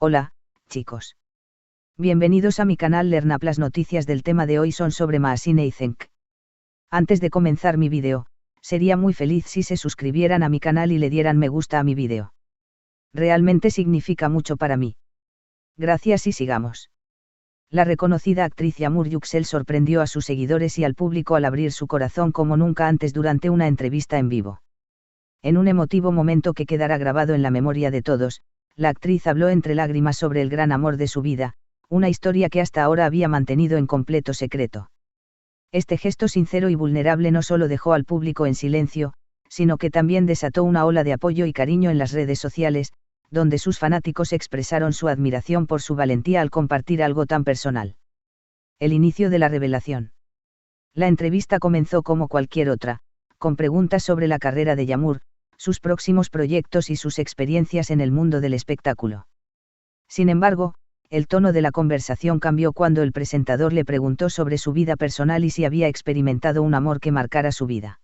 Hola, chicos. Bienvenidos a mi canal Lerna. Las noticias del tema de hoy son sobre Mahsine Eisenk. Antes de comenzar mi vídeo, sería muy feliz si se suscribieran a mi canal y le dieran me gusta a mi vídeo. Realmente significa mucho para mí. Gracias y sigamos. La reconocida actriz Yağmur Yüksel sorprendió a sus seguidores y al público al abrir su corazón como nunca antes durante una entrevista en vivo. En un emotivo momento que quedará grabado en la memoria de todos, la actriz habló entre lágrimas sobre el gran amor de su vida, una historia que hasta ahora había mantenido en completo secreto. Este gesto sincero y vulnerable no solo dejó al público en silencio, sino que también desató una ola de apoyo y cariño en las redes sociales, donde sus fanáticos expresaron su admiración por su valentía al compartir algo tan personal. El inicio de la revelación. La entrevista comenzó como cualquier otra, con preguntas sobre la carrera de Yağmur, sus próximos proyectos y sus experiencias en el mundo del espectáculo. Sin embargo, el tono de la conversación cambió cuando el presentador le preguntó sobre su vida personal y si había experimentado un amor que marcara su vida.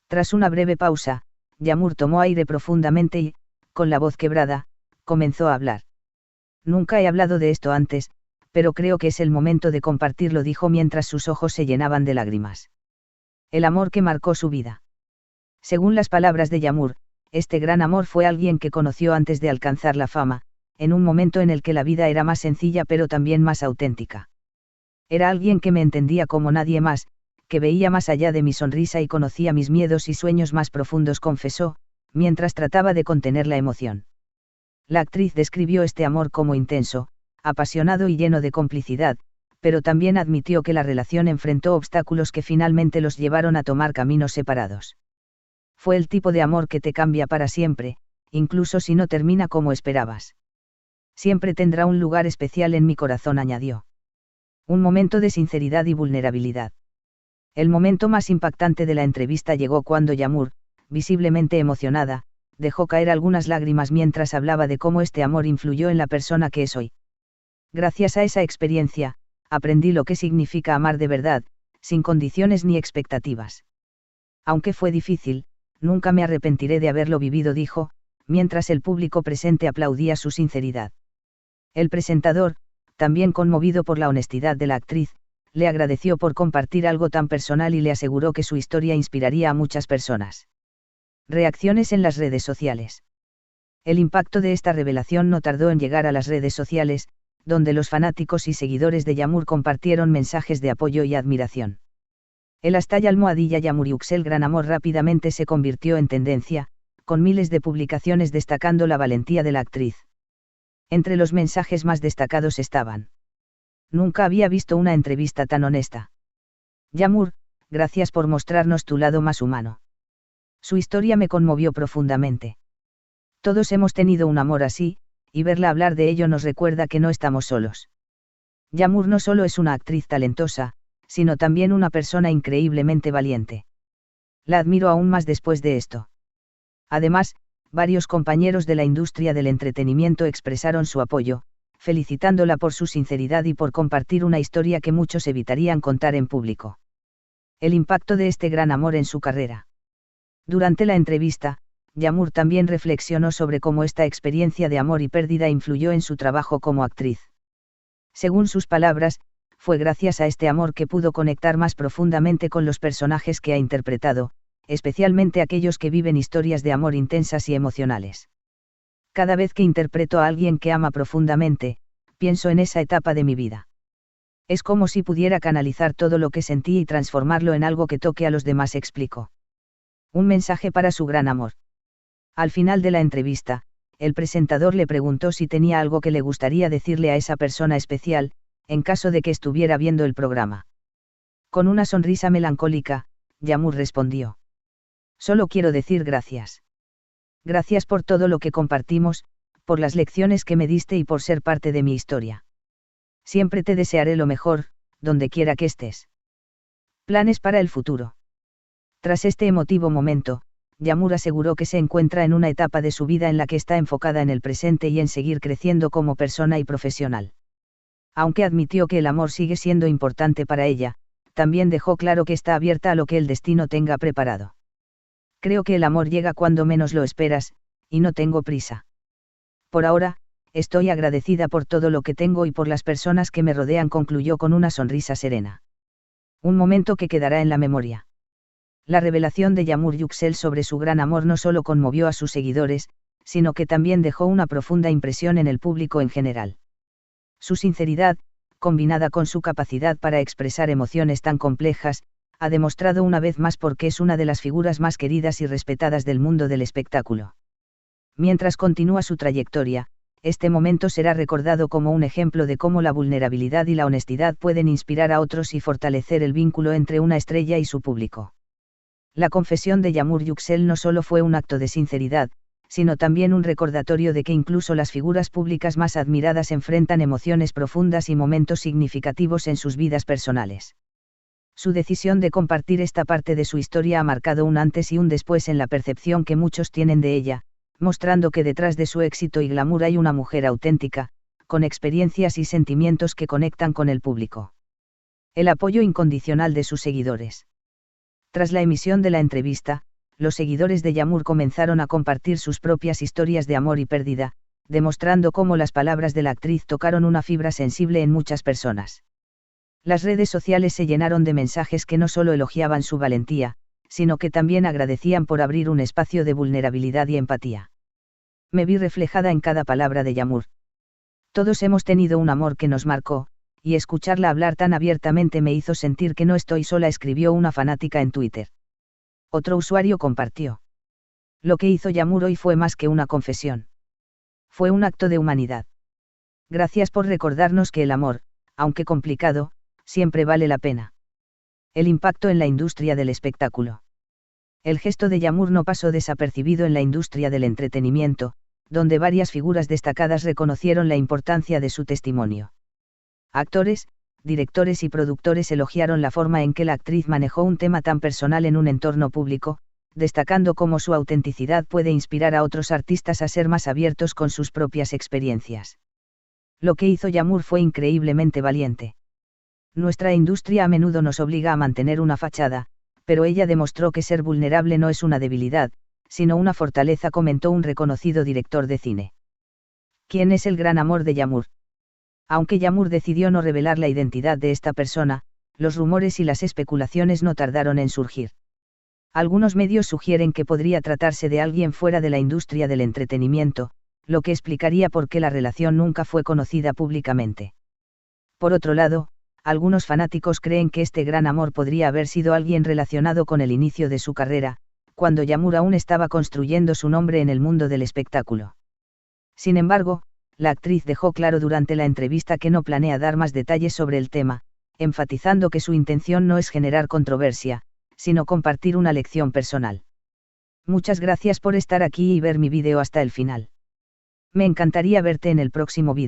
Tras una breve pausa, Yağmur tomó aire profundamente y, con la voz quebrada, comenzó a hablar. Nunca he hablado de esto antes, pero creo que es el momento de compartirlo, dijo mientras sus ojos se llenaban de lágrimas. El amor que marcó su vida. Según las palabras de Yağmur, este gran amor fue alguien que conoció antes de alcanzar la fama, en un momento en el que la vida era más sencilla pero también más auténtica. Era alguien que me entendía como nadie más, que veía más allá de mi sonrisa y conocía mis miedos y sueños más profundos, confesó, mientras trataba de contener la emoción. La actriz describió este amor como intenso, apasionado y lleno de complicidad, pero también admitió que la relación enfrentó obstáculos que finalmente los llevaron a tomar caminos separados. Fue el tipo de amor que te cambia para siempre, incluso si no termina como esperabas. Siempre tendrá un lugar especial en mi corazón, añadió. Un momento de sinceridad y vulnerabilidad. El momento más impactante de la entrevista llegó cuando Yağmur, visiblemente emocionada, dejó caer algunas lágrimas mientras hablaba de cómo este amor influyó en la persona que es hoy. Gracias a esa experiencia, aprendí lo que significa amar de verdad, sin condiciones ni expectativas. Aunque fue difícil, nunca me arrepentiré de haberlo vivido, dijo, mientras el público presente aplaudía su sinceridad. El presentador, también conmovido por la honestidad de la actriz, le agradeció por compartir algo tan personal y le aseguró que su historia inspiraría a muchas personas. Reacciones en las redes sociales. El impacto de esta revelación no tardó en llegar a las redes sociales, donde los fanáticos y seguidores de Yağmur compartieron mensajes de apoyo y admiración. El hashtag #Yağmur Yüksel gran amor rápidamente se convirtió en tendencia, con miles de publicaciones destacando la valentía de la actriz. Entre los mensajes más destacados estaban: nunca había visto una entrevista tan honesta. Yağmur, gracias por mostrarnos tu lado más humano. Su historia me conmovió profundamente. Todos hemos tenido un amor así, y verla hablar de ello nos recuerda que no estamos solos. Yağmur no solo es una actriz talentosa, sino también una persona increíblemente valiente. La admiro aún más después de esto. Además, varios compañeros de la industria del entretenimiento expresaron su apoyo, felicitándola por su sinceridad y por compartir una historia que muchos evitarían contar en público. El impacto de este gran amor en su carrera. Durante la entrevista, Yağmur también reflexionó sobre cómo esta experiencia de amor y pérdida influyó en su trabajo como actriz. Según sus palabras, fue gracias a este amor que pudo conectar más profundamente con los personajes que ha interpretado, especialmente aquellos que viven historias de amor intensas y emocionales. Cada vez que interpreto a alguien que ama profundamente, pienso en esa etapa de mi vida. Es como si pudiera canalizar todo lo que sentí y transformarlo en algo que toque a los demás, explicó. Un mensaje para su gran amor. Al final de la entrevista, el presentador le preguntó si tenía algo que le gustaría decirle a esa persona especial, en caso de que estuviera viendo el programa. Con una sonrisa melancólica, Yağmur respondió: solo quiero decir gracias. Gracias por todo lo que compartimos, por las lecciones que me diste y por ser parte de mi historia. Siempre te desearé lo mejor, donde quiera que estés. Planes para el futuro. Tras este emotivo momento, Yağmur aseguró que se encuentra en una etapa de su vida en la que está enfocada en el presente y en seguir creciendo como persona y profesional. Aunque admitió que el amor sigue siendo importante para ella, también dejó claro que está abierta a lo que el destino tenga preparado. Creo que el amor llega cuando menos lo esperas, y no tengo prisa. Por ahora, estoy agradecida por todo lo que tengo y por las personas que me rodean, concluyó con una sonrisa serena. Un momento que quedará en la memoria. La revelación de Yağmur Yüksel sobre su gran amor no solo conmovió a sus seguidores, sino que también dejó una profunda impresión en el público en general. Su sinceridad, combinada con su capacidad para expresar emociones tan complejas, ha demostrado una vez más por qué es una de las figuras más queridas y respetadas del mundo del espectáculo. Mientras continúa su trayectoria, este momento será recordado como un ejemplo de cómo la vulnerabilidad y la honestidad pueden inspirar a otros y fortalecer el vínculo entre una estrella y su público. La confesión de Yağmur Yüksel no solo fue un acto de sinceridad, sino también un recordatorio de que incluso las figuras públicas más admiradas enfrentan emociones profundas y momentos significativos en sus vidas personales. Su decisión de compartir esta parte de su historia ha marcado un antes y un después en la percepción que muchos tienen de ella, mostrando que detrás de su éxito y glamour hay una mujer auténtica, con experiencias y sentimientos que conectan con el público. El apoyo incondicional de sus seguidores. Tras la emisión de la entrevista, los seguidores de Yağmur comenzaron a compartir sus propias historias de amor y pérdida, demostrando cómo las palabras de la actriz tocaron una fibra sensible en muchas personas. Las redes sociales se llenaron de mensajes que no solo elogiaban su valentía, sino que también agradecían por abrir un espacio de vulnerabilidad y empatía. Me vi reflejada en cada palabra de Yağmur. Todos hemos tenido un amor que nos marcó, y escucharla hablar tan abiertamente me hizo sentir que no estoy sola, escribió una fanática en Twitter. Otro usuario compartió. Lo que hizo Yağmur hoy fue más que una confesión. Fue un acto de humanidad. Gracias por recordarnos que el amor, aunque complicado, siempre vale la pena. El impacto en la industria del espectáculo. El gesto de Yağmur no pasó desapercibido en la industria del entretenimiento, donde varias figuras destacadas reconocieron la importancia de su testimonio. Actores, directores y productores elogiaron la forma en que la actriz manejó un tema tan personal en un entorno público, destacando cómo su autenticidad puede inspirar a otros artistas a ser más abiertos con sus propias experiencias. Lo que hizo Yağmur fue increíblemente valiente. Nuestra industria a menudo nos obliga a mantener una fachada, pero ella demostró que ser vulnerable no es una debilidad, sino una fortaleza, comentó un reconocido director de cine. ¿Quién es el gran amor de Yağmur? Aunque Yağmur decidió no revelar la identidad de esta persona, los rumores y las especulaciones no tardaron en surgir. Algunos medios sugieren que podría tratarse de alguien fuera de la industria del entretenimiento, lo que explicaría por qué la relación nunca fue conocida públicamente. Por otro lado, algunos fanáticos creen que este gran amor podría haber sido alguien relacionado con el inicio de su carrera, cuando Yağmur aún estaba construyendo su nombre en el mundo del espectáculo. Sin embargo, la actriz dejó claro durante la entrevista que no planea dar más detalles sobre el tema, enfatizando que su intención no es generar controversia, sino compartir una lección personal. Muchas gracias por estar aquí y ver mi vídeo hasta el final. Me encantaría verte en el próximo vídeo.